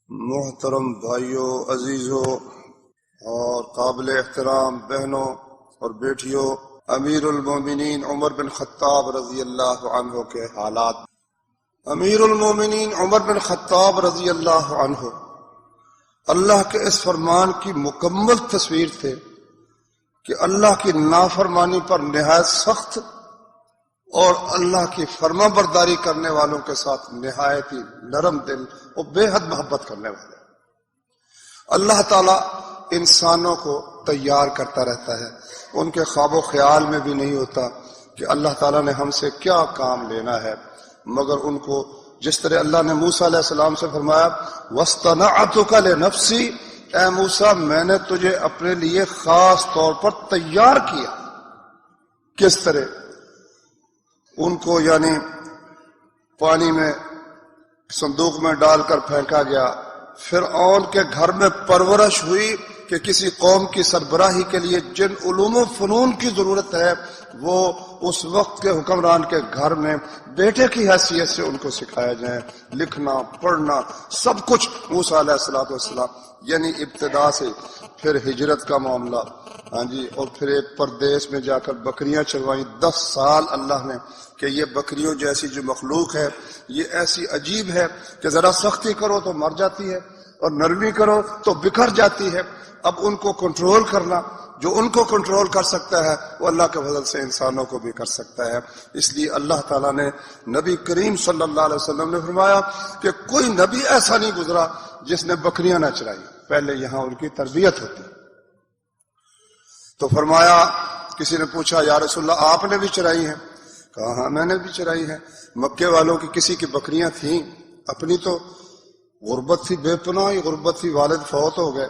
محترم بھائیوں، عزیزوں اور قابل احترام بہنوں اور بیٹیوں، امیر المومنین عمر بن خطاب رضی اللہ عنہ کے حالات۔ امیر المومنین عمر بن خطاب رضی اللہ عنہ اللہ کے اس فرمان کی مکمل تصویر تھے کہ اللہ کی نافرمانی پر نہایت سخت اور اللہ کی فرما برداری کرنے والوں کے ساتھ نہایت ہی نرم دل اور بے حد محبت کرنے والے۔ اللہ تعالیٰ انسانوں کو تیار کرتا رہتا ہے، ان کے خواب و خیال میں بھی نہیں ہوتا کہ اللہ تعالیٰ نے ہم سے کیا کام لینا ہے، مگر ان کو جس طرح اللہ نے موسیٰ علیہ السلام سے فرمایا وَاصْطَنَعْتُكَ لِنَفْسِي، اے موسیٰ میں نے تجھے اپنے لیے خاص طور پر تیار کیا۔ کس طرح؟ ان کو یعنی پانی میں صندوق میں ڈال کر پھینکا گیا، فرعون کے گھر میں پرورش ہوئی کہ کسی قوم کی سربراہی کے لیے جن علوم و فنون کی ضرورت ہے وہ اس وقت کے حکمران کے گھر میں بیٹے کی حیثیت سے ان کو سکھایا جائے، لکھنا پڑھنا سب کچھ۔ موسیٰ علیہ السلام یعنی ابتدا سے پھر ہجرت کا معاملہ، ہاں جی، اور پھر ایک پردیس میں جا کر بکریاں چروائیں 10 سال اللہ نے کہ یہ بکریوں جیسی جو مخلوق ہے یہ ایسی عجیب ہے کہ ذرا سختی کرو تو مر جاتی ہے اور نرمی کرو تو بکھر جاتی ہے۔ اب ان کو کنٹرول کرنا، جو ان کو کنٹرول کر سکتا ہے وہ اللہ کے فضل سے انسانوں کو بھی کر سکتا ہے۔ اس لیے اللہ تعالیٰ نے نبی کریم صلی اللہ علیہ وسلم نے فرمایا کہ کوئی نبی ایسا نہیں گزرا جس نے بکریاں نہ چرائی، پہلے یہاں ان کی تربیت ہوتی۔ تو فرمایا، کسی نے پوچھا یا رسول اللہ آپ نے بھی چرائی ہیں؟ کہا ہاں میں نے بھی چرائی ہیں۔ مکے والوں کی کسی کی بکریاں تھیں، اپنی تو غربت تھی، بے پناہ غربت تھی، والد فوت ہو گئے،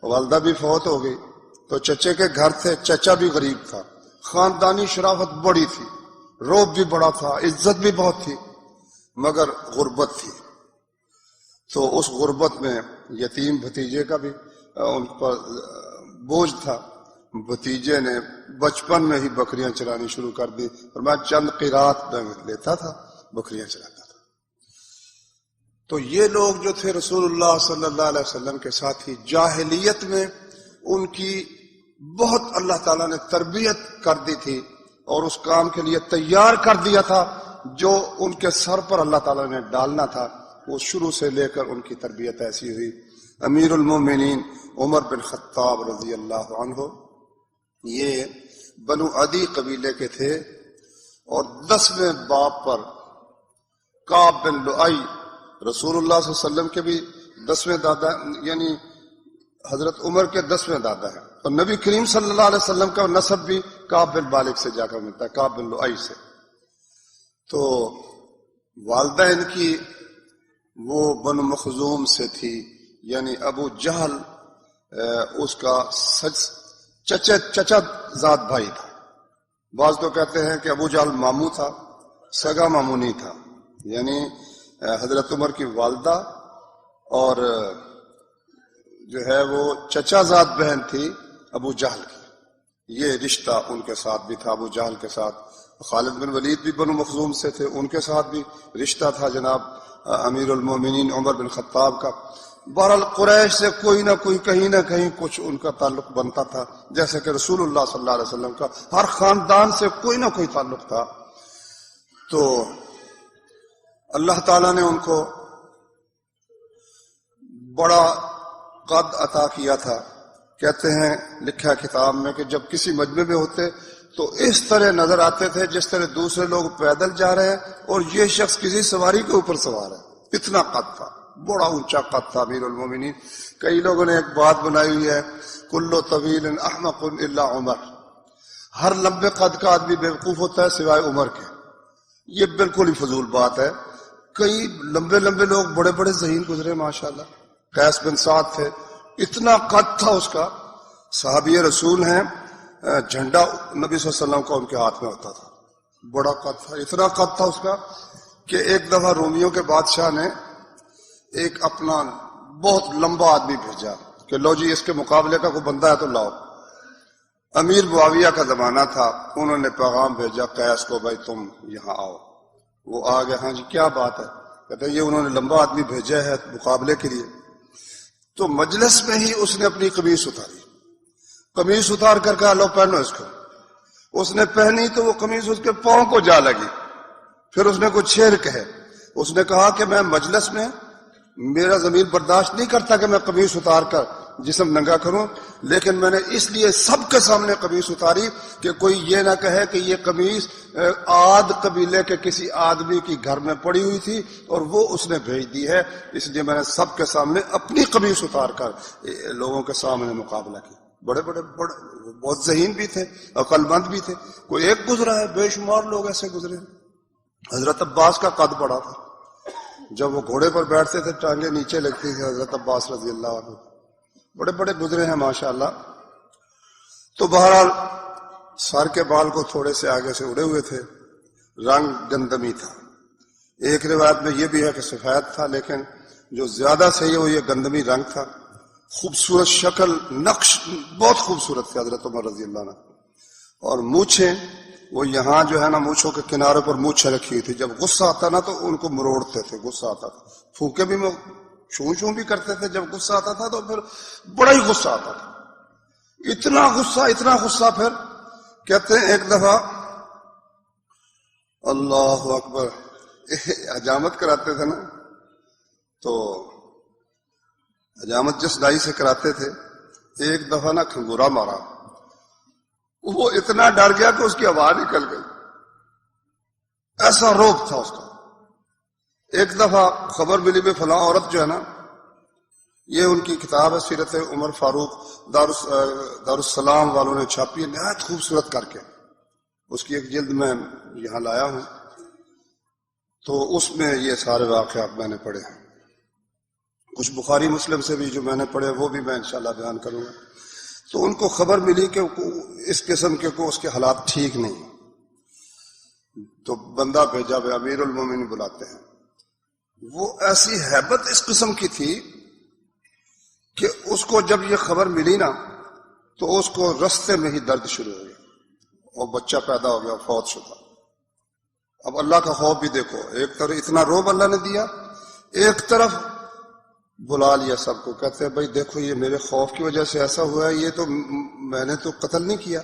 والدہ بھی فوت ہو گئی، تو چچے کے گھر تھے، چچا بھی غریب تھا، خاندانی شرافت بڑی تھی، روب بھی بڑا تھا، عزت بھی بہت تھی، مگر غربت تھی۔ تو اس غربت میں یتیم بھتیجے کا بھی ان پر بوجھ تھا، بھتیجے نے بچپن میں ہی بکریاں چرانی شروع کر دی، اور میں چند قیرات میں لیتا تھا، بکریاں چراتا تھا۔ تو یہ لوگ جو تھے رسول اللہ صلی اللہ علیہ وسلم کے ساتھی، جاہلیت میں ان کی بہت اللہ تعالیٰ نے تربیت کر دی تھی اور اس کام کے لیے تیار کر دیا تھا جو ان کے سر پر اللہ تعالیٰ نے ڈالنا تھا، وہ شروع سے لے کر ان کی تربیت ایسی ہوئی۔ امیر المومنین عمر بن خطاب رضی اللہ عنہ یہ بنو عدی قبیلے کے تھے، اور 10ویں باب پر کعب بن لؤی رسول اللہ صلی اللہ علیہ وسلم کے بھی 10ویں دادا، یعنی حضرت عمر کے 10ویں دادا ہیں، اور نبی کریم صلی اللہ علیہ وسلم کا نسب بھی کعب بن مالک سے جا کر ملتا ہے، کعب بن لؤی سے۔ تو والدہ ان کی وہ بنو مخزوم سے تھی، یعنی ابو جہل اس کا چچا ذات بھائی تھا۔ بعض تو کہتے ہیں کہ ابو جہل ماموں تھا، سگا ماموں نہیں تھا، یعنی حضرت عمر کی والدہ اور جو ہے وہ چچا ذات بہن تھی ابو جہل کی، یہ رشتہ ان کے ساتھ بھی تھا، ابو جہل کے ساتھ۔ خالد بن ولید بھی بنو مخزوم سے تھے، ان کے ساتھ بھی رشتہ تھا جناب امیر المومنین عمر بن خطاب کا۔ بہرحال قریش سے کوئی نہ کوئی کہیں نہ کہیں کچھ ان کا تعلق بنتا تھا، جیسے کہ رسول اللہ صلی اللہ علیہ وسلم کا ہر خاندان سے کوئی نہ کوئی تعلق تھا۔ تو اللہ تعالیٰ نے ان کو بڑا قد عطا کیا تھا۔ کہتے ہیں، لکھا ہے کتاب میں، کہ جب کسی مجمع میں ہوتے تو اس طرح نظر آتے تھے جس طرح دوسرے لوگ پیدل جا رہے ہیں اور یہ شخص کسی سواری کے اوپر سوار ہے، اتنا قد تھا، بڑا اونچا قد تھا امیر المومنین۔ کئی لوگوں نے ایک بات بنائی ہوئی ہے، کل طویل احمق الا عمر، ہر لمبے قد کا آدمی بیوقوف ہوتا ہے سوائے عمر کے۔ یہ بالکل ہی فضول بات ہے، کئی لمبے لمبے لوگ بڑے بڑے ذہین گزرے ماشاءاللہ۔ قیس بن سعد تھے، اتنا قد تھا اس کا، صحابی رسول ہیں، جھنڈا نبی صلی اللہ علیہ وسلم کا ان کے ہاتھ میں ہوتا تھا، بڑا قد تھا، اتنا قد تھا اس کا کہ ایک دفعہ رومیوں کے بادشاہ نے ایک اپنا بہت لمبا آدمی بھیجا کہ لو جی اس کے مقابلے کا کوئی بندہ ہے تو لاؤ۔ امیر معاویہ کا زمانہ تھا، انہوں نے پیغام بھیجا قیس کو، بھائی تم یہاں آؤ۔ وہ آ گئے، ہاں جی کیا بات ہے؟ کہتے ہیں یہ انہوں نے لمبا آدمی بھیجا ہے مقابلے کے لیے. تو مجلس میں ہی اس نے اپنی قمیص اتاری. قمیص اتار کر کہا لو پہنو اس کو. اس نے پہنی تو وہ قمیص اس کے پاؤں کو جا لگی. پھر اس نے کچھ شعر کہے. اس نے کہا کہ میں مجلس میں میرا ضمیر برداشت نہیں کرتا کہ میں قمیص اتار کر جسم ننگا کروں، لیکن میں نے اس لیے سب کے سامنے قمیص اتاری کہ کوئی یہ نہ کہے کہ یہ قمیص عاد قبیلے کے کسی آدمی کی گھر میں پڑی ہوئی تھی اور وہ اس نے بھیج دی ہے. اس لیے میں نے سب کے سامنے اپنی قمیص اتار کر لوگوں کے سامنے مقابلہ کیا. بڑے بہت ذہین بھی تھے، عقل مند بھی تھے. کوئی ایک گزرا ہے، بے شمار لوگ ایسے گزرے. حضرت عباس کا قد بڑا تھا. جب وہ گھوڑے پر بیٹھتے تھے ٹانگیں نیچے لگتی تھی. حضرت عباس رضی اللہ عنہ بڑے گزرے ہیں ماشاءاللہ. تو بہرحال سر کے بال کو تھوڑے سے آگے سے اڑے ہوئے تھے. رنگ گندمی تھا. ایک روایت میں یہ بھی ہے کہ سفید تھا، لیکن جو زیادہ صحیح ہے وہ یہ گندمی رنگ تھا. خوبصورت شکل، نقش بہت خوبصورت تھے حضرت عمر رضی اللہ عنہ. اور مونچھیں وہ یہاں جو ہے نا مونچھوں کے کنارے پر مونچھیں رکھی ہوئی تھی. جب غصہ آتا نا تو ان کو مروڑتے تھے. غصہ آتا تھا پھونکے بھی چوں بھی کرتے تھے. جب غصہ آتا تھا تو پھر بڑا ہی غصہ آتا تھا. اتنا غصہ پھر کہتے ہیں ایک دفعہ اللہ اکبر حجامت کراتے تھے نا، تو حجامت جس دائی سے کراتے تھے ایک دفعہ نا کھنگورا مارا. وہ اتنا ڈر گیا کہ اس کی آواز نکل گئی. ایسا روب تھا اس کا. ایک دفعہ خبر ملی میں فلاں عورت جو ہے نا، یہ ان کی کتاب ہے سیرت عمر فاروق، دارالسلام والوں نے چھاپی ہے نہایت خوبصورت کر کے. اس کی ایک جلد میں یہاں لایا ہوں. تو اس میں یہ سارے واقعات میں نے پڑھے ہیں. کچھ بخاری مسلم سے بھی جو میں نے پڑھے وہ بھی میں انشاءاللہ بیان کروں گا. تو ان کو خبر ملی کہ اس قسم کے اس کے حالات ٹھیک نہیں. تو بندہ بھیجا بھائی امیر المومنین بلاتے ہیں. وہ ایسی ہیبت اس قسم کی تھی کہ اس کو جب یہ خبر ملی نا تو اس کو رستے میں ہی درد شروع ہو گیا اور بچہ پیدا ہو گیا، فوت شدہ. اب اللہ کا خوف بھی دیکھو. ایک طرف اتنا روب اللہ نے دیا، ایک طرف بلا لیا سب کو. کہتے ہیں بھائی دیکھو یہ میرے خوف کی وجہ سے ایسا ہوا ہے، یہ تو میں نے تو قتل نہیں کیا،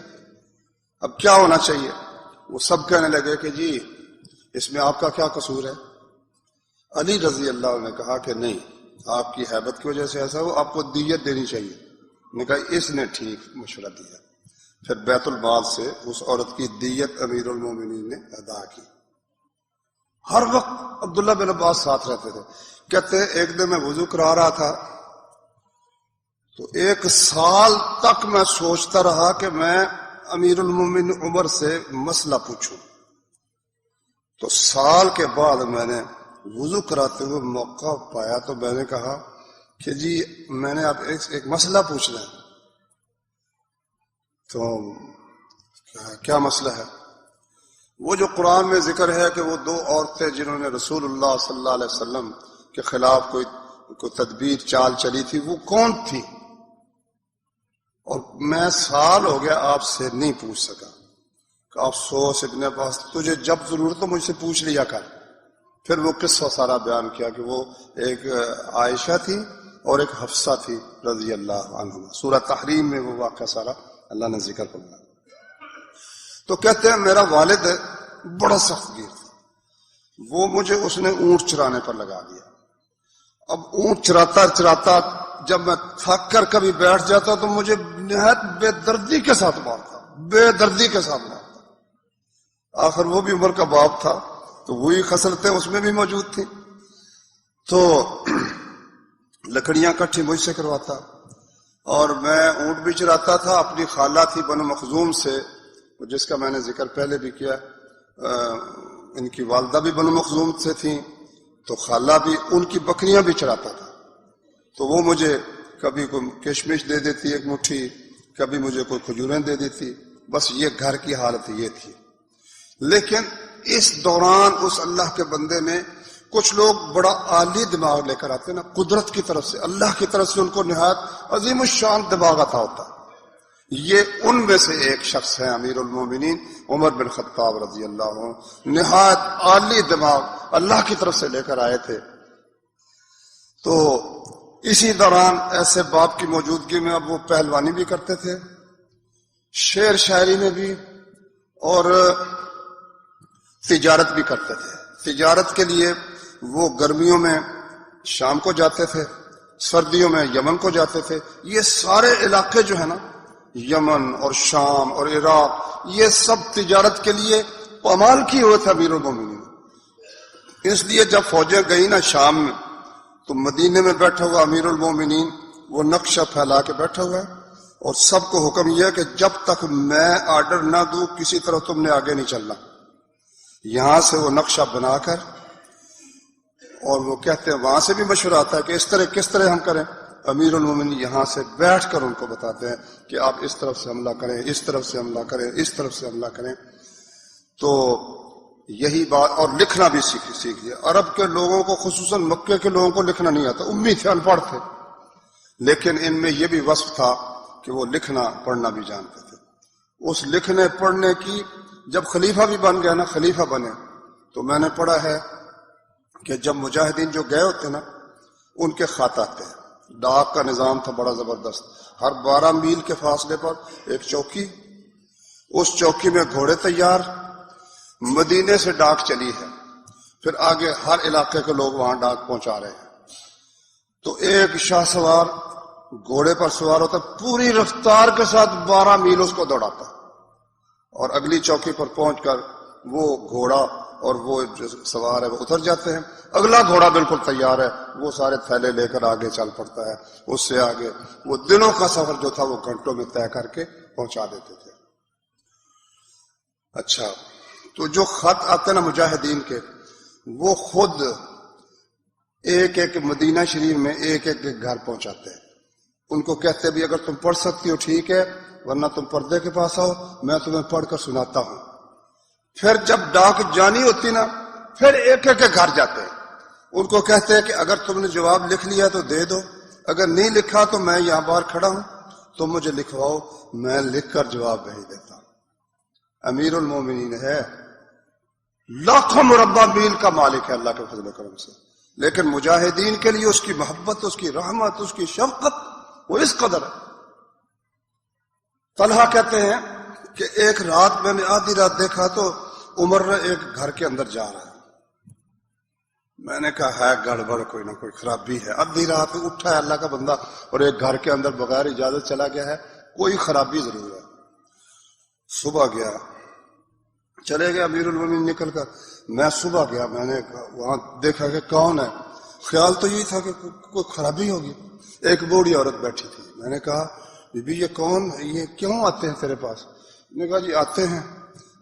اب کیا ہونا چاہیے. وہ سب کہنے لگے کہ جی اس میں آپ کا کیا قصور ہے. علی رضی اللہ عنہ نے کہا کہ نہیں، آپ کی ہیبت کی وجہ سے ایسا ہو، آپ کو دیت دینی چاہیے. نے کہا اس نے ٹھیک مشورہ دیا. پھر بیت المال سے اس عورت کی دیت امیر المومنین نے ادا کی. ہر وقت عبداللہ بن عباس ساتھ رہتے تھے. کہتے ہیں ایک دن میں وضو کرا رہا تھا تو 1 سال تک میں سوچتا رہا کہ میں امیر المومنین عمر سے مسئلہ پوچھوں. تو سال کے بعد میں نے وضو کراتے ہوئے موقع پایا تو میں نے کہا کہ جی میں نے آپ ایک مسئلہ پوچھنا ہے. تو کیا مسئلہ ہے؟ وہ جو قرآن میں ذکر ہے کہ وہ 2 عورتیں جنہوں نے رسول اللہ صلی اللہ علیہ وسلم کے خلاف کوئی تدبیر چال چلی تھی، وہ کون تھی؟ اور میں سال ہو گیا آپ سے نہیں پوچھ سکا. کہ افسوس ابن عباس، تجھے جب ضرورت ہو مجھ سے پوچھ لیا کر. پھر وہ قصہ سارا بیان کیا کہ وہ ایک عائشہ تھی اور ایک حفصہ تھی رضی اللہ عنہما. سورہ تحریم میں وہ واقعہ سارا اللہ نے ذکر کرنا. تو کہتے ہیں میرا والد بڑا سخت گیر تھا. وہ مجھے اس نے اونٹ چرانے پر لگا دیا. اب اونٹ چراتا جب میں تھک کر کبھی بیٹھ جاتا تو مجھے نہایت بے دردی کے ساتھ مارتا. آخر وہ بھی عمر کا باپ تھا تو وہی خصلتیں اس میں بھی موجود تھیں. تو لکڑیاں کٹھی مجھ سے کرواتا اور میں اونٹ بھی چراتا تھا. اپنی خالہ تھی بنو مخزوم سے جس کا میں نے ذکر پہلے بھی کیا. ان کی والدہ بھی بنو مخزوم سے تھیں تو خالہ بھی ان کی بکریاں بھی چراتا تھا. تو وہ مجھے کبھی کوئی کشمش دے دیتی 1 مٹھی، کبھی مجھے کوئی کھجوریں دے دیتی. بس یہ گھر کی حالت یہ تھی. لیکن اس دوران اس اللہ کے بندے نے کچھ لوگ بڑا عالی دماغ لے کر آتے ہیں نا، قدرت کی طرف سے اللہ کی طرف سے ان کو نہایت عظیم الشان دماغ عطا ہوتا. یہ ان میں سے ایک شخص ہے امیر المومنین عمر بن خطاب رضی اللہ عنہ. نہایت عالی دماغ اللہ کی طرف سے لے کر آئے تھے۔ تو اسی دوران ایسے باپ کی موجودگی میں اب وہ پہلوانی بھی کرتے تھے، شعر شاعری میں بھی، اور تجارت بھی کرتے تھے۔ تجارت کے لیے وہ گرمیوں میں شام کو جاتے تھے، سردیوں میں یمن کو جاتے تھے۔ یہ سارے علاقے جو ہے نا، یمن اور شام اور عراق، یہ سب تجارت کے لیے پامال کیے ہوئے تھے امیر المومنین۔ اس لیے جب فوجیں گئی نا شام میں، تو مدینے میں بیٹھا ہوا امیر المومنین وہ نقشہ پھیلا کے بیٹھا ہوا ہے، اور سب کو حکم یہ ہے کہ جب تک میں آرڈر نہ دوں کسی طرح تم نے آگے نہیں چلنا۔ یہاں سے وہ نقشہ بنا کر، اور وہ کہتے ہیں وہاں سے بھی مشورہ آتا ہے کہ اس طرح کس طرح ہم کریں۔ امیر المومنین یہاں سے بیٹھ کر ان کو بتاتے ہیں کہ آپ اس طرف سے حملہ کریں، اس طرف سے حملہ کریں، اس طرف سے حملہ کریں۔ تو یہی بات، اور لکھنا بھی سیکھ لیا۔ عرب کے لوگوں کو، خصوصاً مکے کے لوگوں کو لکھنا نہیں آتا، امی تھے، ان پڑھ تھے، لیکن ان میں یہ بھی وصف تھا کہ وہ لکھنا پڑھنا بھی جانتے تھے۔ اس لکھنے پڑھنے کی جب خلیفہ بھی بن گیا نا، خلیفہ بنے، تو میں نے پڑھا ہے کہ جب مجاہدین جو گئے ہوتے نا، ان کے خط آتے ہیں۔ ڈاک کا نظام تھا بڑا زبردست، ہر 12 میل کے فاصلے پر ایک چوکی، اس چوکی میں گھوڑے تیار، مدینے سے ڈاک چلی ہے، پھر آگے ہر علاقے کے لوگ وہاں ڈاک پہنچا رہے ہیں۔ تو ایک شاہ سوار گھوڑے پر سوار ہوتا، پوری رفتار کے ساتھ 12 میل اس کو دوڑاتا، اور اگلی چوکی پر پہنچ کر وہ گھوڑا اور وہ جو سوار ہے وہ اتر جاتے ہیں، اگلا گھوڑا بالکل تیار ہے، وہ سارے تھیلے لے کر آگے چل پڑتا ہے، اس سے آگے وہ دنوں کا سفر جو تھا وہ گھنٹوں میں طے کر کے پہنچا دیتے تھے۔ اچھا، تو جو خط آتے نا مجاہدین کے، وہ خود ایک ایک مدینہ شریف میں ایک ایک گھر پہنچاتے ہیں۔ ان کو کہتے بھی اگر تم پڑھ سکتی ہو ٹھیک ہے، ورنہ تم پردے کے پاس آؤ، میں تمہیں پڑھ کر سناتا ہوں۔ پھر جب ڈاک جانی ہوتی نا، پھر ایک ایک گھر جاتے ہیں، ان کو کہتے ہیں کہ اگر تم نے جواب لکھ لیا تو دے دو، اگر نہیں لکھا تو میں یہاں باہر کھڑا ہوں، تم مجھے لکھواؤ، میں لکھ کر جواب بھیج دیتا ہوں۔ امیر المومنین ہے، لاکھوں مربع میل کا مالک ہے اللہ کے فضل و کرم سے، لیکن مجاہدین کے لیے اس کی محبت، اس کی رحمت، اس کی شفقت وہ اس قدر ہے۔ طلحہ کہتے ہیں کہ ایک رات میں نے آدھی رات دیکھا تو عمر ایک گھر کے اندر جا رہا ہے۔ میں نے کہا ہے گڑبڑ، کوئی نہ کوئی خرابی ہے، آدھی رات اٹھا ہے اللہ کا بندہ اور ایک گھر کے اندر بغیر اجازت چلا گیا ہے، کوئی خرابی ضرور ہے۔ صبح گیا، چلے گئے امیر المومنین نکل کر، میں صبح گیا، میں نے وہاں دیکھا کہ کون ہے، خیال تو یہی تھا کہ کوئی خرابی ہوگی۔ ایک بوڑھی عورت بیٹھی تھی، میں نے کہا بی بی یہ کون، یہ کیوں آتے ہیں تیرے پاس؟ نے کہا جی آتے ہیں،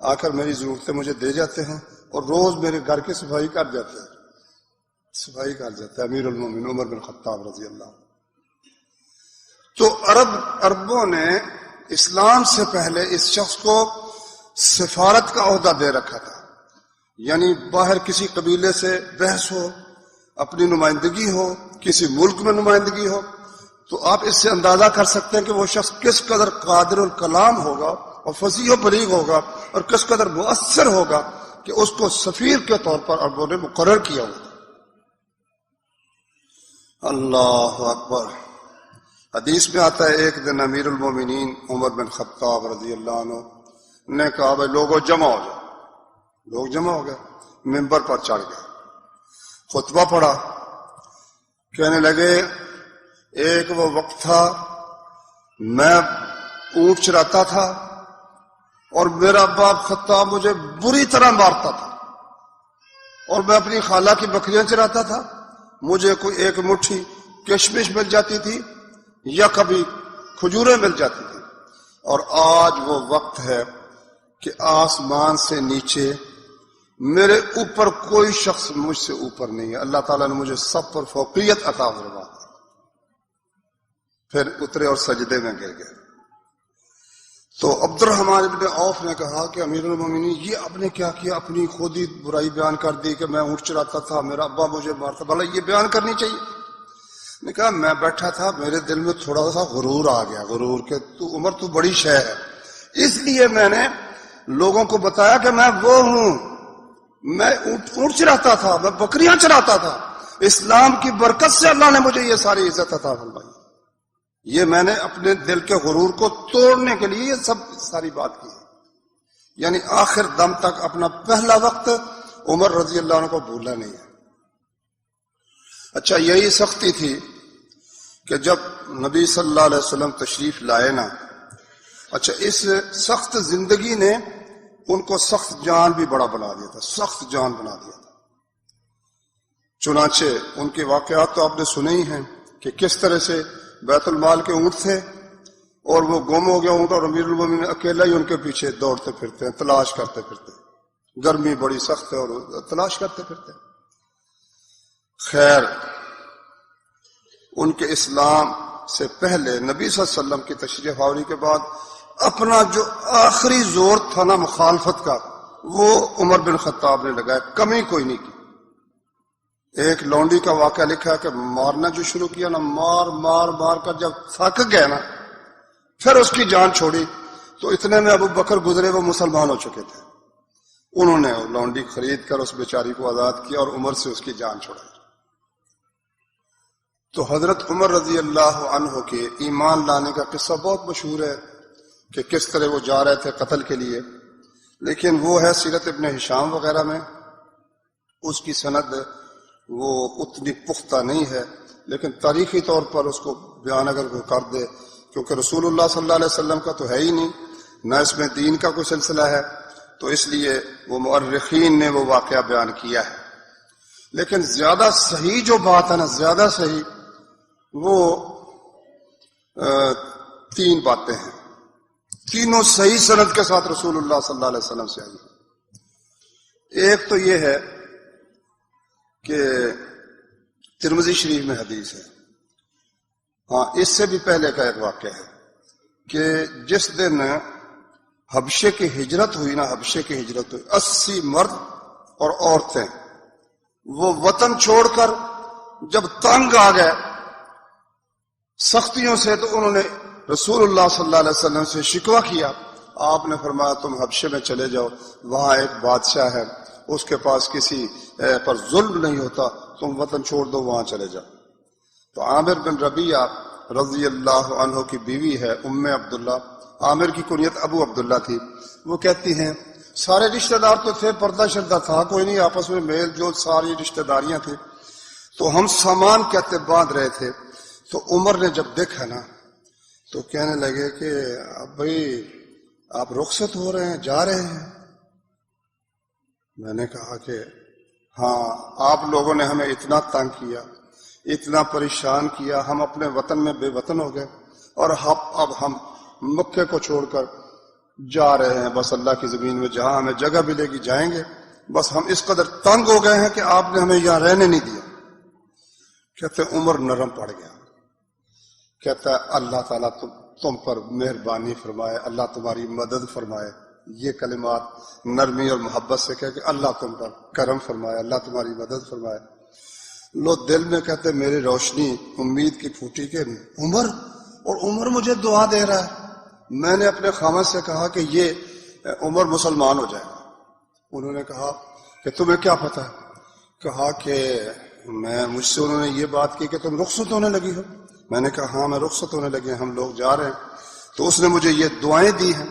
آ کر میری ضرورتیں مجھے دے جاتے ہیں اور روز میرے گھر کی صفائی کر جاتے ہیں، صفائی کر جاتا ہے امیر المومنین عمر بن خطاب رضی اللہ۔ تو عربوں نے اسلام سے پہلے اس شخص کو سفارت کا عہدہ دے رکھا تھا، یعنی باہر کسی قبیلے سے بحث ہو، اپنی نمائندگی ہو، کسی ملک میں نمائندگی ہو، تو آپ اس سے اندازہ کر سکتے ہیں کہ وہ شخص کس قدر قادر الکلام ہوگا اور فصیح و بلیغ ہوگا اور کس قدر مؤثر ہوگا کہ اس کو سفیر کے طور پر عربوں نے مقرر کیا ہوا تھا۔ اللہ اکبر۔ حدیث میں آتا ہے ایک دن امیر المومنین عمر بن خطاب رضی اللہ عنہ نے کہا بھائی لوگوں جمع ہو جاؤ، لوگ جمع ہو گئے، ممبر پر چڑھ گئے، خطبہ پڑھا، کہنے لگے ایک وہ وقت تھا میں اونٹ چراتا تھا اور میرا باپ خطاب مجھے بری طرح مارتا تھا، اور میں اپنی خالہ کی بکریاں چراتا تھا، مجھے کوئی ایک مٹھی کشمش مل جاتی تھی یا کبھی کھجوریں مل جاتی تھی، اور آج وہ وقت ہے کہ آسمان سے نیچے میرے اوپر کوئی شخص مجھ سے اوپر نہیں ہے، اللہ تعالیٰ نے مجھے سب پر فوقیت عطا فرما دی۔ پھر اترے اور سجدے میں گر گئے۔ تو عبد الرحمن ابن عوف نے کہا کہ امیر المومنین یہ آپ نے کیا کیا، اپنی خود ہی برائی بیان کر دی کہ میں اونٹ چراتا تھا، میرا ابا مجھے مارتا، بھلا یہ بیان کرنی چاہیے؟ نے کہا میں بیٹھا تھا، میرے دل میں تھوڑا سا غرور آ گیا، غرور کہ تو عمر تو بڑی شے ہے، اس لیے میں نے لوگوں کو بتایا کہ میں وہ ہوں، میں اونٹ چراتا تھا، میں بکریاں چراتا تھا، اسلام کی برکت سے اللہ نے مجھے یہ ساری عزت عطا فرمائی. یہ میں نے اپنے دل کے غرور کو توڑنے کے لیے یہ سب ساری بات کی ہے. یعنی آخر دم تک اپنا پہلا وقت عمر رضی اللہ عنہ کو بھولا نہیں ہے. اچھا، یہی سختی تھی کہ جب نبی صلی اللہ علیہ وسلم تشریف لائے نا، اچھا اس سخت زندگی نے ان کو سخت جان بھی بڑا بنا دیا تھا، سخت جان بنا دیا تھا. چنانچہ ان کے واقعات تو آپ نے سنے ہی ہیں کہ کس طرح سے بیت المال کے اونٹ تھے اور وہ گم ہو گیا اونٹ، اور امیر المومنین اکیلا ہی ان کے پیچھے دوڑتے پھرتے ہیں، تلاش کرتے پھرتے ہیں. گرمی بڑی سخت ہے اور تلاش کرتے پھرتے ہیں. خیر، ان کے اسلام سے پہلے نبی صلی اللہ علیہ وسلم کی تشریف آوری کے بعد اپنا جو آخری زور تھا نا مخالفت کا، وہ عمر بن خطاب نے لگایا، کمی کوئی نہیں کی. ایک لونڈی کا واقعہ لکھا کہ مارنا جو شروع کیا نا، مار مار مار کر جب تھک گئے نا، پھر اس کی جان چھوڑی. تو اتنے میں ابو بکر گزرے، وہ مسلمان ہو چکے تھے. انہوں نے لونڈی خرید کر اس بیچاری کو آزاد کیا اور عمر سے اس کی جان چھوڑائی. تو حضرت عمر رضی اللہ عنہ کے ایمان لانے کا قصہ بہت مشہور ہے کہ کس طرح وہ جا رہے تھے قتل کے لیے، لیکن وہ ہے سیرت ابن ہشام وغیرہ میں، اس کی سند وہ اتنی پختہ نہیں ہے، لیکن تاریخی طور پر اس کو بیان اگر کوئی کر دے، کیونکہ رسول اللہ صلی اللہ علیہ وسلم کا تو ہے ہی نہیں، نہ اس میں دین کا کوئی سلسلہ ہے، تو اس لیے وہ مؤرخین نے وہ واقعہ بیان کیا ہے. لیکن زیادہ صحیح جو بات ہے نا، زیادہ صحیح وہ 3 باتیں ہیں، تینوں صحیح سند کے ساتھ رسول اللہ صلی اللہ علیہ وسلم سے آئی. ایک تو یہ ہے کہ ترمذی شریف میں حدیث ہے، ہاں اس سے بھی پہلے کا ایک واقعہ ہے کہ جس دن حبشے کی ہجرت ہوئی نا، حبشے کی ہجرت ہوئی، 80 مرد اور عورتیں وہ وطن چھوڑ کر جب تنگ آ گئے سختیوں سے، تو انہوں نے رسول اللہ صلی اللہ علیہ وسلم سے شکوہ کیا. آپ نے فرمایا تم حبشے میں چلے جاؤ، وہاں ایک بادشاہ ہے، اس کے پاس کسی پر ظلم نہیں ہوتا، تم وطن چھوڑ دو، وہاں چلے جاؤ. تو عامر بن ربیعہ رضی اللہ عنہ کی بیوی ہے ام عبداللہ، عامر کی کنیت ابو عبداللہ تھی. وہ کہتی ہیں سارے رشتہ دار تو تھے، پردہ شردہ تھا کوئی نہیں، آپس میں میل جول ساری رشتہ داریاں تھیں. تو ہم سامان کہتے باندھ رہے تھے. تو عمر نے جب دیکھا نا تو کہنے لگے کہ اب بھائی آپ رخصت ہو رہے ہیں، جا رہے ہیں. میں نے کہا کہ ہاں، آپ لوگوں نے ہمیں اتنا تنگ کیا، اتنا پریشان کیا، ہم اپنے وطن میں بے وطن ہو گئے، اور اب ہم مکے کو چھوڑ کر جا رہے ہیں، بس اللہ کی زمین میں جہاں ہمیں جگہ ملے گی جائیں گے، بس ہم اس قدر تنگ ہو گئے ہیں کہ آپ نے ہمیں یہاں رہنے نہیں دیا. کہتے عمر نرم پڑ گیا، کہتا ہے اللہ تعالیٰ تم پر مہربانی فرمائے، اللہ تمہاری مدد فرمائے. یہ کلمات نرمی اور محبت سے کہہ کہ اللہ تم پر کرم فرمائے، اللہ تمہاری مدد فرمائے. لو دل میں کہتے میری روشنی امید کی پھوٹی کہ عمر مجھے دعا دے رہا ہے. میں نے اپنے خامد سے کہا کہ یہ عمر مسلمان ہو جائے گا. انہوں نے کہا کہ تمہیں کیا پتہ ہے؟ کہا کہ مجھ سے انہوں نے یہ بات کی کہ تم رخصت ہونے لگی ہو. میں نے کہا ہاں میں رخصت ہونے لگے، ہم لوگ جا رہے ہیں. تو اس نے مجھے یہ دعائیں دی ہیں.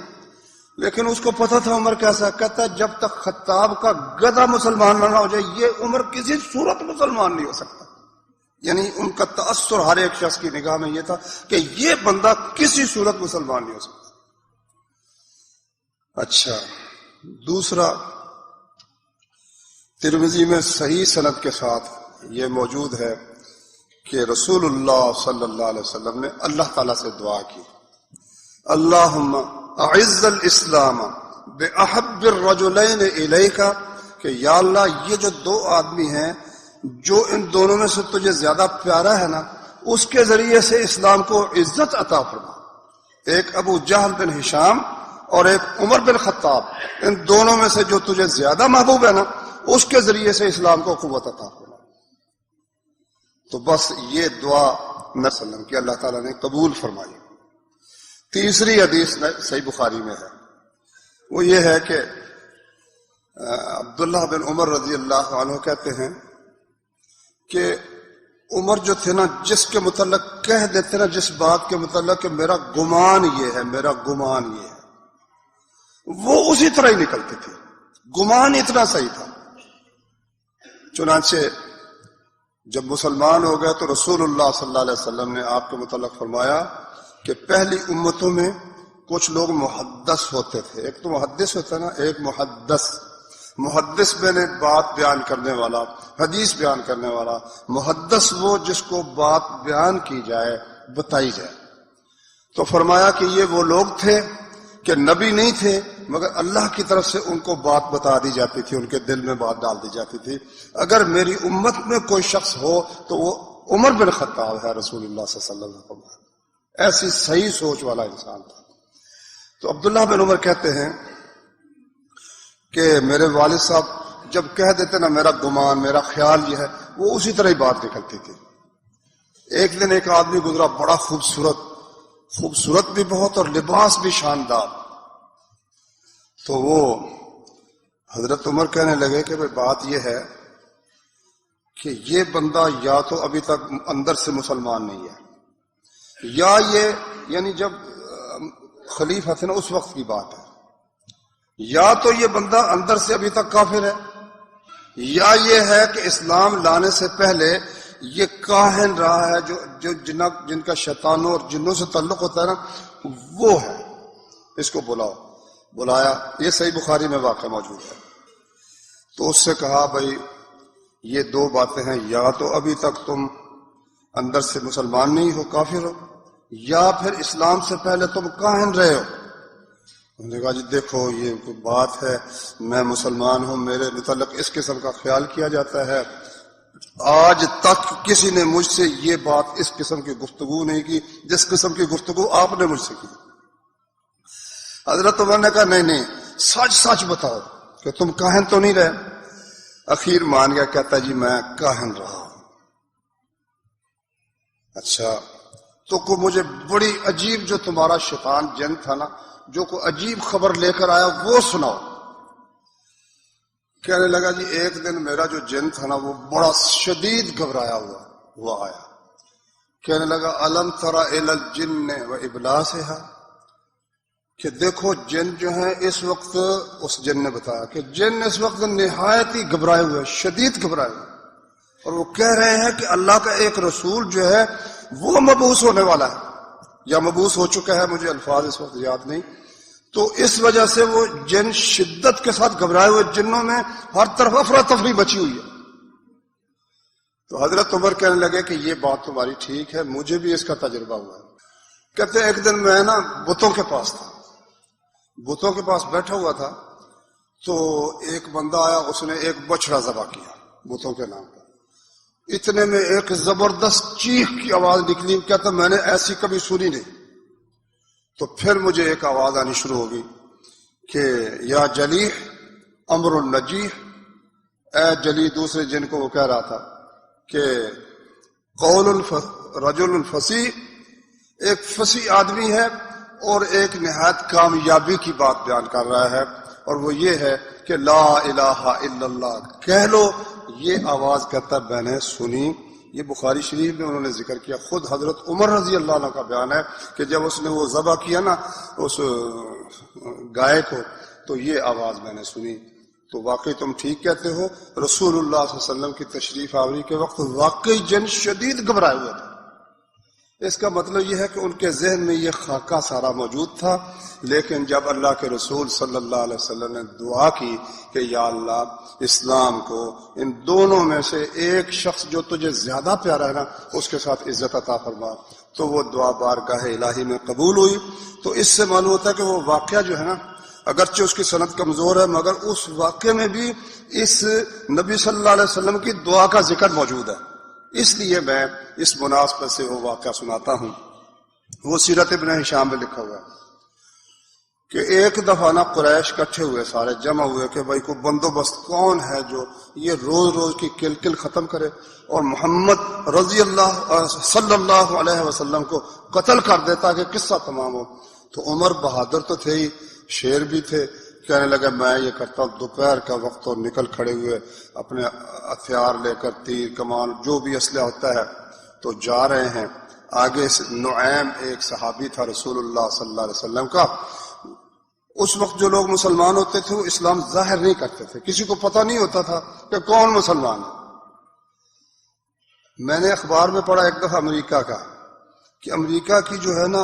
لیکن اس کو پتہ تھا عمر کیسا. کہتا ہے جب تک خطاب کا گدھا مسلمان نہ ہو جائے یہ عمر کسی صورت مسلمان نہیں ہو سکتا. یعنی ان کا تأثر ہر ایک شخص کی نگاہ میں یہ تھا کہ یہ بندہ کسی صورت مسلمان نہیں ہو سکتا. اچھا، دوسرا ترمذی میں صحیح سند کے ساتھ یہ موجود ہے کہ رسول اللہ صلی اللہ علیہ وسلم نے اللہ تعالیٰ سے دعا کی، اللہم اعز الاسلام باحب الرجلین الیک، کہ یا اللہ یہ جو 2 آدمی ہیں جو ان دونوں میں سے تجھے زیادہ پیارا ہے نا، اس کے ذریعے سے اسلام کو عزت عطا فرما. ایک ابو جہل بن ہشام اور ایک عمر بن خطاب، ان دونوں میں سے جو تجھے زیادہ محبوب ہے نا، اس کے ذریعے سے اسلام کو قوت عطا فرما. تو بس یہ دعا نبی صلی اللہ علیہ وسلم کی اللہ تعالیٰ نے قبول فرمائی. تیسری حدیث صحیح بخاری میں ہے، وہ یہ ہے کہ عبداللہ بن عمر رضی اللہ عنہ کہتے ہیں کہ عمر جو تھے نا، جس کے متعلق کہہ دیتے نا، جس بات کے متعلق کہ میرا گمان یہ ہے، میرا گمان یہ ہے، وہ اسی طرح ہی نکلتے تھے، گمان اتنا صحیح تھا۔ چنانچہ جب مسلمان ہو گئے تو رسول اللہ صلی اللہ علیہ وسلم نے آپ کے متعلق فرمایا کہ پہلی امتوں میں کچھ لوگ محدث ہوتے تھے، ایک تو محدث ہوتا ہے نا، ایک محدث میں نے بات بیان کرنے والا، حدیث بیان کرنے والا۔ محدث وہ جس کو بات بیان کی جائے، بتائی جائے۔ تو فرمایا کہ یہ وہ لوگ تھے کہ نبی نہیں تھے مگر اللہ کی طرف سے ان کو بات بتا دی جاتی تھی، ان کے دل میں بات ڈال دی جاتی تھی۔ اگر میری امت میں کوئی شخص ہو تو وہ عمر بن خطاب ہے، رسول اللہ صلی اللہ علیہ وسلم۔ ایسی صحیح سوچ والا انسان تھا۔ تو عبداللہ بن عمر کہتے ہیں کہ میرے والد صاحب جب کہہ دیتے نا میرا گمان، میرا خیال یہ ہے، وہ اسی طرح ہی بات نکلتی تھی۔ ایک دن ایک آدمی گزرا، بڑا خوبصورت بھی بہت اور لباس بھی شاندار۔ تو وہ حضرت عمر کہنے لگے کہ بھئی بات یہ ہے کہ یہ بندہ یا تو ابھی تک اندر سے مسلمان نہیں ہے، یا یہ یعنی جب خلیفہ تھے نا اس وقت کی بات ہے، یا تو یہ بندہ اندر سے ابھی تک کافر ہے، یا یہ ہے کہ اسلام لانے سے پہلے یہ کاہن رہا ہے، جو جن کا شیطانوں اور جنوں سے تعلق ہوتا ہے نا، وہ ہے، اس کو بلایا۔ یہ صحیح بخاری میں واقعہ موجود ہے۔ تو اس سے کہا بھائی یہ دو باتیں ہیں، یا تو ابھی تک تم اندر سے مسلمان نہیں ہو، کافر ہو، یا پھر اسلام سے پہلے تم کاہن رہے ہو۔ انہوں نے کہا جی دیکھو یہ کوئی بات ہے، میں مسلمان ہوں، میرے متعلق اس قسم کا خیال کیا جاتا ہے، آج تک کسی نے مجھ سے یہ بات اس قسم کی گفتگو نہیں کی جس قسم کی گفتگو آپ نے مجھ سے کی۔ حضرت عمر نے کہا نہیں، سچ بتاؤ کہ تم کاہن تو نہیں رہے۔ اخیر مان گیا، کہتا جی میں کاہن رہا ہوں۔ اچھا تو کو مجھے بڑی عجیب جو تمہارا شیطان جن تھا نا، جو کوئی عجیب خبر لے کر آیا وہ سناؤ۔ کہنے لگا جی ایک دن میرا جو جن تھا نا وہ بڑا شدید گھبرایا ہوا آیا۔ کہنے لگا الم تری الی الجن و ابلاسھا، کہ دیکھو جن جو ہیں اس وقت، اس جن نے بتایا کہ جن اس وقت نہایت ہی گھبرائے ہوئے، شدید گھبرائے ہوئے، اور وہ کہہ رہے ہیں کہ اللہ کا ایک رسول جو ہے وہ مبعوث ہونے والا ہے یا مبعوث ہو چکا ہے، مجھے الفاظ اس وقت یاد نہیں۔ تو اس وجہ سے وہ جن شدت کے ساتھ گھبرائے ہوئے، جنوں میں ہر طرف افراتفری مچی ہوئی ہے۔ تو حضرت عمر کہنے لگے کہ یہ بات تمہاری ٹھیک ہے، مجھے بھی اس کا تجربہ ہوا ہے۔ کہتے ایک دن میں نا بتوں کے پاس تھا، بتوں کے پاس بیٹھا ہوا تھا، تو ایک بندہ آیا، اس نے ایک بچڑا ذبح کیا بتوں کے نام پر۔ اتنے میں ایک زبردست چیخ کی آواز نکلی، کہتا میں نے ایسی کبھی سنی نہیں۔ تو پھر مجھے ایک آواز آنی شروع ہوگی کہ یا جلیح امر النجیح، اے جلی، دوسرے جن کو وہ کہہ رہا تھا کہ قول رجل الفصیح، ایک فصیح آدمی ہے اور ایک نہایت کامیابی کی بات بیان کر رہا ہے، اور وہ یہ ہے کہ لا الہ الا اللہ کہہ لو۔ یہ آواز کہتا میں نے سنی۔ یہ بخاری شریف میں انہوں نے ذکر کیا، خود حضرت عمر رضی اللہ عنہ کا بیان ہے کہ جب اس نے وہ ذبح کیا نا اس گائے کو، تو یہ آواز میں نے سنی۔ تو واقعی تم ٹھیک کہتے ہو، رسول اللہ صلی اللہ علیہ وسلم کی تشریف آوری کے وقت واقعی جن شدید گھبرائے ہوئے تھے۔ اس کا مطلب یہ ہے کہ ان کے ذہن میں یہ خاکہ سارا موجود تھا، لیکن جب اللہ کے رسول صلی اللہ علیہ وسلم نے دعا کی کہ یا اللہ اسلام کو ان دونوں میں سے ایک شخص جو تجھے زیادہ پیارا ہے نا اس کے ساتھ عزت عطا فرما، تو وہ دعا بارگاہ الہی میں قبول ہوئی۔ تو اس سے معلوم ہوتا ہے کہ وہ واقعہ جو ہے نا، اگرچہ اس کی سند کمزور ہے مگر اس واقعے میں بھی اس نبی صلی اللہ علیہ وسلم کی دعا کا ذکر موجود ہے۔ اس لیے میں اس مناسبت سے وہ واقعہ سناتا ہوں۔ وہ سیرت ابن ہشام میں لکھا ہوا ہے کہ ایک دفعہ نا قریش کٹھے ہوئے، سارے جمع ہوئے کہ بھائی کوئی بندوبست کون ہے جو یہ روز روز کی کل ختم کرے اور محمد صلی اللہ علیہ وسلم کو قتل کر دے تاکہ قصہ تمام ہو۔ تو عمر بہادر تو تھے ہی، شیر بھی تھے، کہنے لگا میں یہ کرتا ہوں دوپہر کا وقت اور نکل کھڑے ہوئے اپنے ہتھیار لے کر تیر کمان جو بھی اسلحہ ہوتا ہے تو جا رہے ہیں. آگے سے نعیم ایک صحابی تھا رسول اللہ صلی اللہ علیہ وسلم کا. اس وقت جو لوگ مسلمان ہوتے تھے وہ اسلام ظاہر نہیں کرتے تھے, کسی کو پتہ نہیں ہوتا تھا کہ کون مسلمان ہے. میں نے اخبار میں پڑھا ایک دفعہ امریکہ کا کہ امریکہ کی جو ہے نا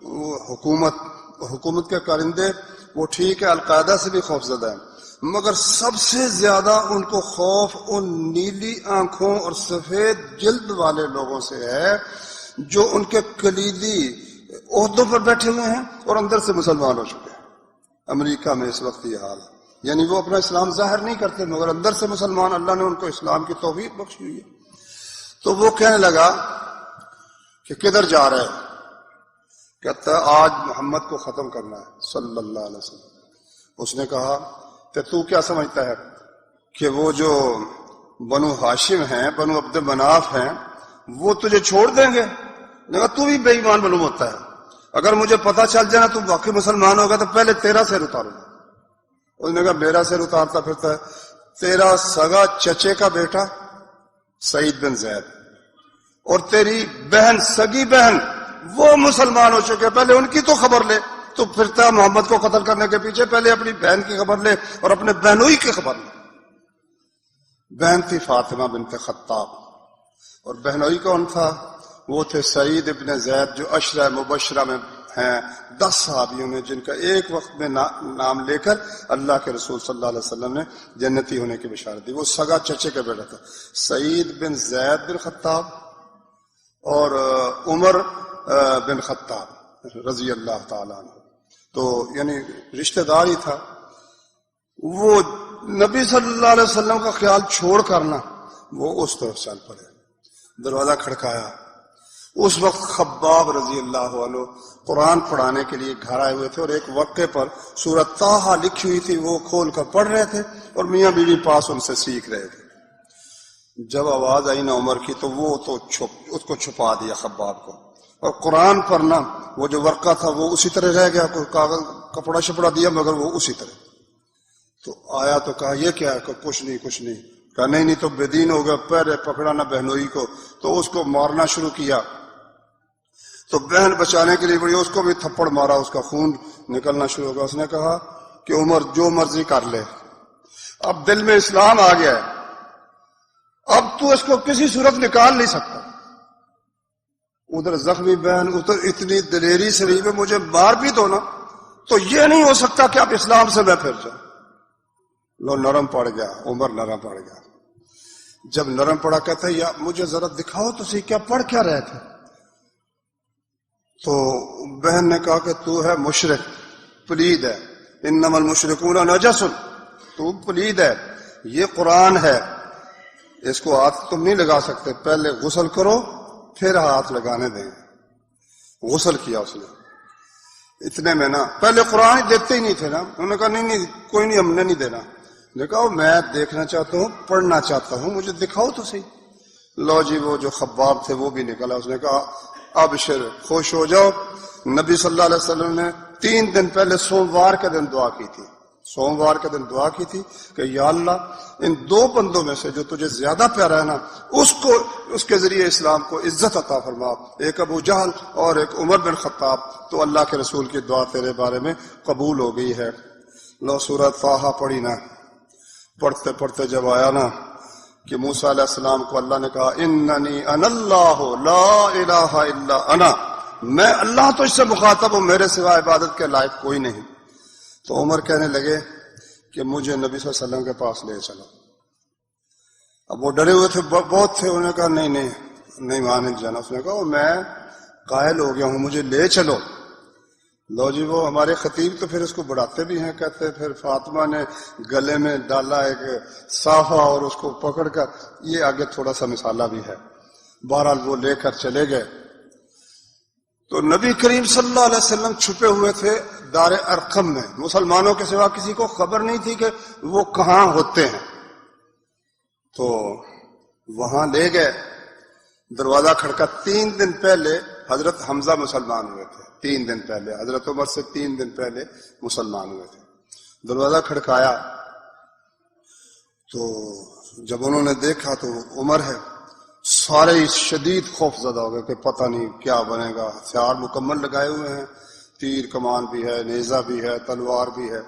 وہ حکومت کے کارندے وہ ٹھیک ہے القاعدہ سے بھی خوف زدہ ہیں, مگر سب سے زیادہ ان کو خوف ان نیلی آنکھوں اور سفید جلد والے لوگوں سے ہے جو ان کے کلیدی عہدوں پر بیٹھے ہوئے ہیں اور اندر سے مسلمان ہو چکے ہیں. امریکہ میں اس وقت یہ حال ہے, یعنی وہ اپنا اسلام ظاہر نہیں کرتے مگر اندر سے مسلمان, اللہ نے ان کو اسلام کی توفیق بخشی ہوئی ہے. تو وہ کہنے لگا کہ کدھر جا رہے ہیں؟ کہتا ہے آج محمد کو ختم کرنا ہے صلی اللہ علیہ وسلم. اس نے کہا کہ تو کیا سمجھتا ہے کہ وہ جو بنو ہاشم ہیں, بنو عبد مناف ہیں, وہ تجھے چھوڑ دیں گے؟ نے کہا تو بھی بے ایمان معلوم ہوتا ہے, اگر مجھے پتا چل جائے نا تو واقعی مسلمان ہوگا تو پہلے تیرا سر اتاروں گا. اس نے کہا میرا سر اتارتا پھرتا ہے, تیرا سگا چچے کا بیٹا سعید بن زید اور تیری بہن سگی بہن وہ مسلمان ہو چکے, پہلے ان کی تو خبر لے. تو پھرتا محمد کو قتل کرنے کے پیچھے, پہلے اپنی بہن کی خبر لے اور اپنے بہنوئی کی خبر لے. بہن تھی فاطمہ بنت خطاب اور بہنوئی کون تھا؟ وہ تھے سعید ابن زید جو عشرہ مبشرہ میں ہیں 10 صحابیوں میں جن کا ایک وقت میں نام لے کر اللہ کے رسول صلی اللہ علیہ وسلم نے جنتی ہونے کی بشارت دی. وہ سگا چچے کا بیٹا تھا سعید بن زید بن خطاب اور عمر بن خطاب رضی اللہ تعالیٰ عنہ. تو یعنی رشتہ دار ہی تھا. وہ نبی صلی اللہ علیہ وسلم کا خیال چھوڑ کرنا وہ اس طرف چل پڑے. دروازہ کھڑکایا. اس وقت خباب رضی اللہ عنہ قرآن پڑھانے کے لیے گھر آئے ہوئے تھے اور ایک واقعے پر سورۃ طٰہٰ لکھی ہوئی تھی وہ کھول کر پڑھ رہے تھے اور میاں بیوی پاس ان سے سیکھ رہے تھے. جب آواز آئی نا عمر کی تو وہ تو اس کو چھپا دیا خباب کو, اور قرآن پر نا وہ جو ورقہ تھا وہ اسی طرح رہ گیا, کوئی کاغذ کپڑا شپڑا دیا مگر وہ اسی طرح. تو آیا تو کہا یہ کیا ہے؟ کچھ نہیں کچھ نہیں. کہا نہیں تو بے دین ہو گیا, پہلے پکڑا نا بہنوئی کو تو اس کو مارنا شروع کیا. تو بہن بچانے کے لیے بڑی اس کو بھی تھپڑ مارا, اس کا خون نکلنا شروع ہو گیا. اس نے کہا کہ عمر جو مرضی کر لے, اب دل میں اسلام آ گیا ہے, اب تو اس کو کسی صورت نکال نہیں سکتا. ادھر زخمی بہن, ادھر اتنی دلیری شریف ہے مجھے مار بھی دو نا, تو یہ نہیں ہو سکتا کہ اب اسلام سے میں پھر جاؤں. لو نرم پڑ گیا, عمر نرم پڑ گیا. جب نرم پڑا کہتا ہے یا مجھے ذرا دکھاؤ تو صحیح کیا پڑھ کیا رہے تھے. تو بہن نے کہا کہ تو ہے مشرک, پلید ہے, انما المشرکون نجس, تو پلید ہے, یہ قرآن ہے, اس کو ہاتھ تم نہیں لگا سکتے, پہلے غسل کرو پھر ہاتھ لگانے دیں. غسل کیا اس نے. اتنے میں نا پہلے قرآن دیتے ہی نہیں تھے نا, انہوں نے کہا نہیں کوئی نہیں, ہم نے نہیں دینا. نے کہا میں دیکھنا چاہتا ہوں, پڑھنا چاہتا ہوں, مجھے دکھاؤ تو صحیح. لو جی وہ جو خباب تھے وہ بھی نکلا. اس نے کہا ابشر, خوش ہو جاؤ. نبی صلی اللہ علیہ وسلم نے 3 دن پہلے سوموار کے دن دعا کی تھی. سوموار کے دن دعا کی تھی کہ یا اللہ ان 2 بندوں میں سے جو تجھے زیادہ پیارا ہے نا اس کے ذریعے اسلام کو عزت عطا فرما, ایک ابو جہل اور ایک عمر بن خطاب. تو اللہ کے رسول کی دعا تیرے بارے میں قبول ہو گئی ہے. لو سورۃ طٰہٰ پڑھی نا, پڑھتے پڑھتے جب آیا نا کہ موسیٰ علیہ السلام کو اللہ نے کہا اننی انا اللہ لا الہ الا انا, میں اللہ تو اس سے مخاطب ہوں, میرے سوا عبادت کے لائق کوئی نہیں. تو عمر کہنے لگے کہ مجھے نبی صلی اللہ علیہ وسلم کے پاس لے چلو. اب وہ ڈرے ہوئے تھے بہت تھے, انہوں نے کہا نہیں مانے جانا. اس نے کہا میں قائل ہو گیا ہوں, مجھے لے چلو. لو جی وہ ہمارے خطیب تو پھر اس کو بڑھاتے بھی ہیں, کہتے پھر فاطمہ نے گلے میں ڈالا ایک صافہ اور اس کو پکڑ کر, یہ آگے تھوڑا سا مثالہ بھی ہے. بہرحال وہ لے کر چلے گئے. تو نبی کریم صلی اللہ علیہ وسلم چھپے ہوئے تھے دار ارقم میں, مسلمانوں کے سوا کسی کو خبر نہیں تھی کہ وہ کہاں ہوتے ہیں. تو وہاں لے گئے, دروازہ کھڑکا. 3 دن پہلے حضرت حمزہ مسلمان ہوئے تھے, 3 دن پہلے, حضرت عمر سے 3 دن پہلے مسلمان ہوئے تھے. دروازہ کھڑکایا تو جب انہوں نے دیکھا تو عمر ہے، سارے شدید خوف زدہ ہو گئے کہ پتہ نہیں کیا بنے گا، ہتھیار مکمل لگائے ہوئے ہیں، تیر کمان بھی ہے، نیزہ بھی ہے، تلوار بھی ہے.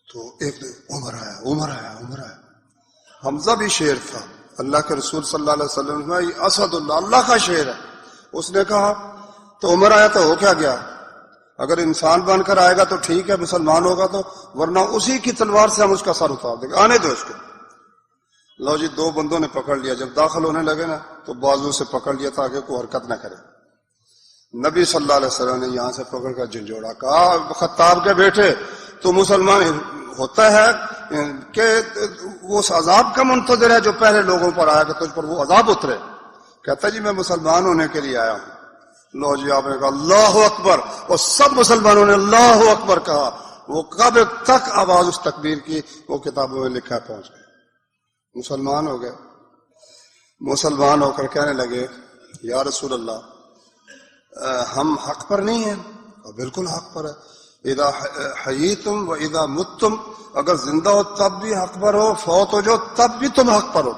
تو ایک عمر آیا، عمر آیا، عمر آیا. حمزہ بھی شیر تھا، اللہ کے رسول صلی اللہ علیہ وسلم نے یہ اسد اللہ، اللہ کا شیر ہے. اس نے کہا تو عمر آیا تو ہو کیا گیا، اگر انسان بن کر آئے گا تو ٹھیک ہے، مسلمان ہوگا تو، ورنہ اسی کی تلوار سے ہم اس کا سر اتار دیں گے، آنے دو اس کو. لو جی، دو بندوں نے پکڑ لیا، جب داخل ہونے لگے نا تو بازو سے پکڑ لیا تاکہ کوئی حرکت نہ کرے. نبی صلی اللہ علیہ وسلم نے یہاں سے پکڑ کر جھنجھوڑا، کہا خطاب کے بیٹے تو مسلمان ہوتا ہے کہ وہ اس عذاب کا منتظر ہے جو پہلے لوگوں پر آیا کہ تجھ پر وہ عذاب اترے. کہتا جی میں مسلمان ہونے کے لیے آیا ہوں. لو جی، آپ نے کہا اللہ اکبر، اور سب مسلمانوں نے اللہ اکبر کہا. وہ کب تک آواز اس تکبیر کی وہ کتابوں میں لکھا پہنچ گئے، مسلمان ہو گئے. مسلمان ہو کر کہنے لگے یا رسول اللہ ہم حق پر نہیں ہیں. بالکل حق پر ہے. اذا حییتم و اذا متم، اگر زندہ ہو تب بھی حق پر ہو، فوت ہو جو تب بھی تم حق پر ہو.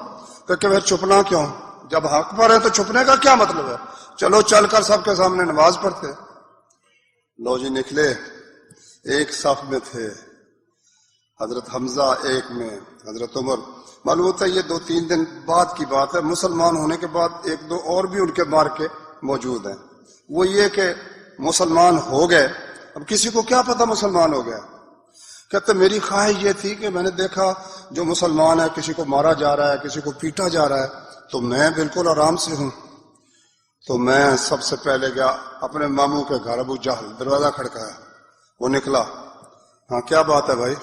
کہ پھر چھپنا کیوں، جب حق پر ہے تو چھپنے کا کیا مطلب ہے، چلو چل کر سب کے سامنے نماز پڑھتے. لو جی نکلے، ایک صف میں تھے حضرت حمزہ، ایک میں حضرت عمر. معلوم ہوتا ہے یہ 2-3 دن بعد کی بات ہے، مسلمان ہونے کے بعد 1-2 اور بھی ان کے مار کے موجود ہیں. وہ یہ کہ مسلمان ہو گئے، اب کسی کو کیا پتا مسلمان ہو گیا. کہتے میری خواہش یہ تھی کہ میں نے دیکھا جو مسلمان ہے کسی کو مارا جا رہا ہے، کسی کو پیٹا جا رہا ہے، تو میں بالکل آرام سے ہوں. تو میں سب سے پہلے گیا اپنے ماموں کے گھر، ابو جہل. دروازہ کھڑکایا، وہ نکلا. ہاں کیا بات ہے بھائی؟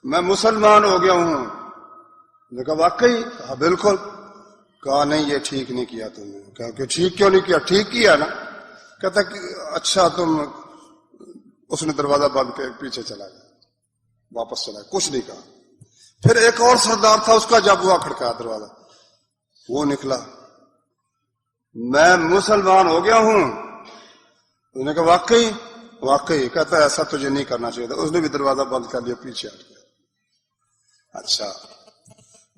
میں مسلمان ہو گیا ہوں. نے کہا واقعی؟ کہا بالکل. کہا نہیں یہ ٹھیک نہیں کیا تم نے. کہا کہ ٹھیک کیوں نہیں کیا؟ ٹھیک کیا نا. کہتا کہ اچھا تم. اس نے دروازہ بند کے پیچھے چلا گیا، واپس چلا گیا، کچھ نہیں کہا. پھر ایک اور سردار تھا، اس کا جب ہوا کھڑکایا دروازہ، وہ نکلا، میں مسلمان ہو گیا ہوں. اس نے کہا واقعی؟ واقعی. کہتا ہے ایسا تجھے نہیں کرنا چاہیے تھا. اس نے بھی دروازہ بند کر لیا، پیچھے ہٹ گیا. اچھا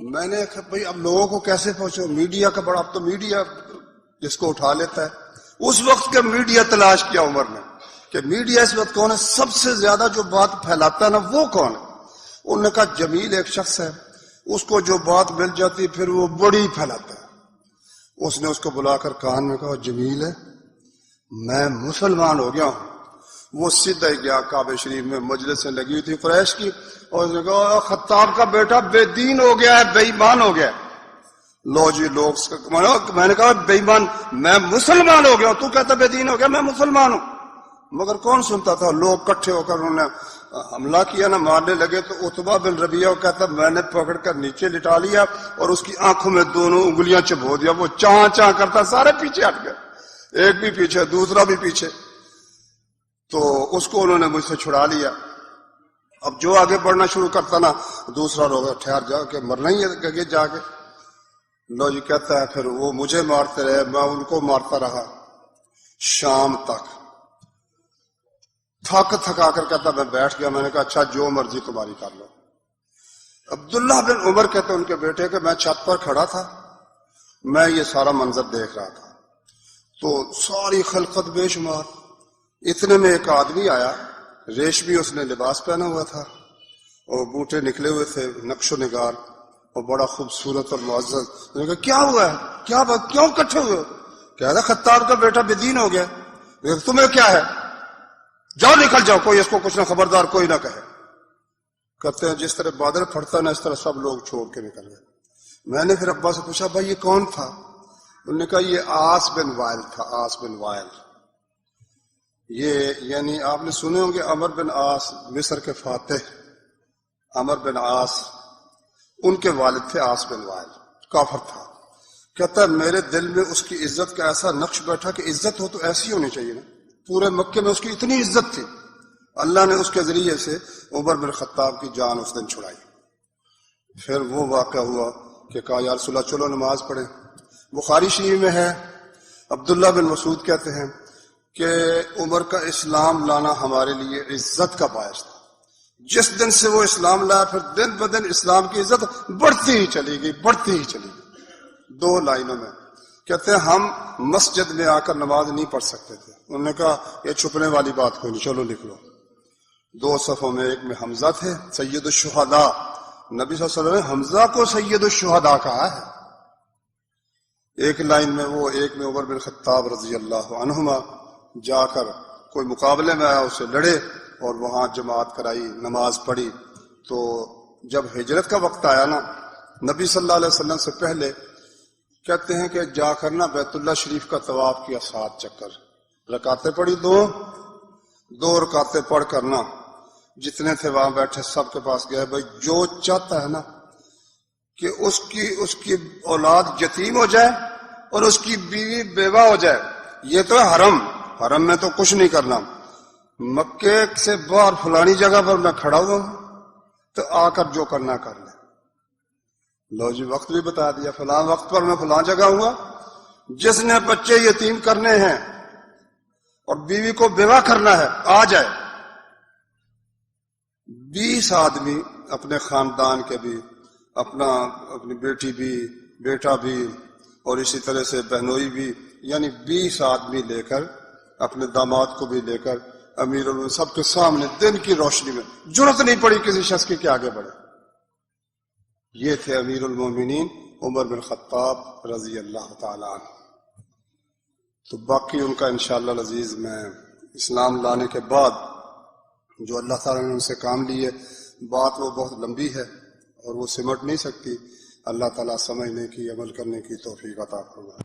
میں نے کہا بھائی اب لوگوں کو کیسے پہنچو، میڈیا کا بڑا، اب تو میڈیا جس کو اٹھا لیتا ہے. اس وقت کا میڈیا تلاش کیا عمر نے کہ میڈیا اس وقت کون ہے، سب سے زیادہ جو بات پھیلاتا ہے نا وہ کون ہے. انہوں نے کہا جمیل ایک شخص ہے، اس کو جو بات مل جاتی پھر وہ بڑی پھیلاتا ہے. اس نے اس کو بلا کر کان میں کہا جمیل ہے میں مسلمان ہو گیا ہوں. وہ سیدھا ہی گیا کعبہ شریف میں، مجلسیں لگی ہوئی تھی قریش کی، اور اس نے کہا خطاب کا بیٹا بے دین ہو گیا ہے، بے ایمان ہو گیا. لو جی لوگ، میں نے کہا بے ایمان، میں مسلمان ہو گیا ہوں، تو کہتا بے دین ہو گیا، میں مسلمان ہوں. مگر کون سنتا تھا. لوگ کٹھے ہو کر انہوں نے حملہ کیا نا، مارنے لگے. تو عتبہ بن ربیعہ کہتا میں نے پکڑ کر نیچے لٹا لیا اور اس کی آنکھوں میں دونوں انگلیاں چبھو دیا. وہ چاں چاں کرتا، سارے پیچھے ہٹ گئے، ایک بھی پیچھے، دوسرا بھی پیچھے. تو اس کو انہوں نے مجھ سے چھڑا لیا. اب جو آگے بڑھنا شروع کرتا نا دوسرا لوگ ٹھہر جا کے مرنا ہی ہے جا کے. لو جی کہتا ہے پھر وہ مجھے مارتے رہے، میں ان کو مارتا رہا شام تک. تھک تھکا کر کہتا میں بیٹھ گیا. میں نے کہا اچھا جو مرضی تمہاری کر لو. عبداللہ بن عمر کہتے ان کے بیٹے کہ میں چھت پر کھڑا تھا، میں یہ سارا منظر دیکھ رہا تھا. تو ساری خلقت بے شمار. اتنے میں ایک آدمی آیا، ریشمی اس نے لباس پہنا ہوا تھا اور بوٹے نکلے ہوئے تھے نقش و نگار اور بڑا خوبصورت اور معزز. میں نے کہا کیا ہوا ہے، کیا بات، کیوں کٹھے ہوئے؟ کہہ رہا خطاب کا بیٹا بے دین ہو گیا. تمہیں کیا ہے، جاؤ نکل جاؤ، کوئی اس کو کچھ نہ، خبردار کوئی نہ کہے. کہتے ہیں جس طرح بادل پھٹتا نا اس طرح سب لوگ چھوڑ کے نکل گئے. میں نے پھر ابا سے پوچھا بھائی یہ کون تھا؟ انہوں نے کہا یہ عاص بن وائل تھا. عاص بن وائل یہ یعنی آپ نے سنے ہوں گے عمر بن عاص مصر کے فاتح، عمر بن عاص ان کے والد تھے. عاص بن وائل کافر تھا. کہتا ہے میرے دل میں اس کی عزت کا ایسا نقش بیٹھا کہ عزت ہو تو ایسی ہونی چاہیے نا. پورے مکے میں اس کی اتنی عزت تھی، اللہ نے اس کے ذریعے سے عمر بن خطاب کی جان اس دن چھڑائی. پھر وہ واقعہ ہوا کہ کہا یا رسول اللہ چلو نماز پڑھیں. بخاری شریف میں ہے، عبداللہ بن مسعود کہتے ہیں کہ عمر کا اسلام لانا ہمارے لیے عزت کا باعث تھا. جس دن سے وہ اسلام لایا پھر دن بدن اسلام کی عزت بڑھتی ہی چلی گئی، بڑھتی ہی چلی گئی۔ 2 لائنوں میں کہتے ہیں ہم مسجد میں آ کر نماز نہیں پڑھ سکتے تھے، انہوں نے کہا یہ چھپنے والی بات کوئی نہیں، چلو لکھ لو۔ 2 صفوں میں، ایک میں حمزہ تھے سید الشہداء، نبی صلی اللہ علیہ وسلم نے حمزہ کو سید الشہداء کہا ہے۔ ایک لائن میں وہ، ایک میں عمر بن خطاب رضی اللہ عنہما جا کر کوئی مقابلے میں آیا، اسے لڑے اور وہاں جماعت کرائی، نماز پڑھی۔ تو جب ہجرت کا وقت آیا نا، نبی صلی اللہ علیہ وسلم سے پہلے کہتے ہیں کہ جا کر نا بیت اللہ شریف کا طواف کیا 7 چکر، رکعتیں پڑھی 2 رکعتیں پڑھ کر نا جتنے تھے وہاں بیٹھے سب کے پاس گئے، بھائی جو چاہتا ہے نا کہ اس کی اولاد یتیم ہو جائے اور اس کی بیوی بیوہ ہو جائے، یہ تو ہے حرم میں تو کچھ نہیں کرنا، مکے سے باہر فلانی جگہ پر میں کھڑا ہوا ہوں تو آ کر جو کرنا کر لے۔ لو جی وقت بھی بتا دیا، فلاں وقت پر میں فلاں جگہ ہوا، جس نے بچے یتیم کرنے ہیں اور بیوی کو بیوہ کرنا ہے آ جائے۔ 20 آدمی اپنے خاندان کے بھی، اپنی بیٹی بھی، بیٹا بھی، اور اسی طرح سے بہنوئی بھی، یعنی 20 آدمی لے کر، اپنے داماد کو بھی لے کر، امیر المومنین سب کے سامنے دن کی روشنی میں، جرأت نہیں پڑی کسی شخص کی کہ آگے بڑھے۔ یہ تھے امیر المومنین عمر بن خطاب رضی اللہ تعالی عنہ۔ تو باقی ان کا انشاءاللہ العزیز میں اسلام لانے کے بعد جو اللہ تعالیٰ نے ان سے کام لیے، بات وہ بہت لمبی ہے اور وہ سمٹ نہیں سکتی۔ اللہ تعالیٰ سمجھنے کی، عمل کرنے کی توفیق عطا فرمائے۔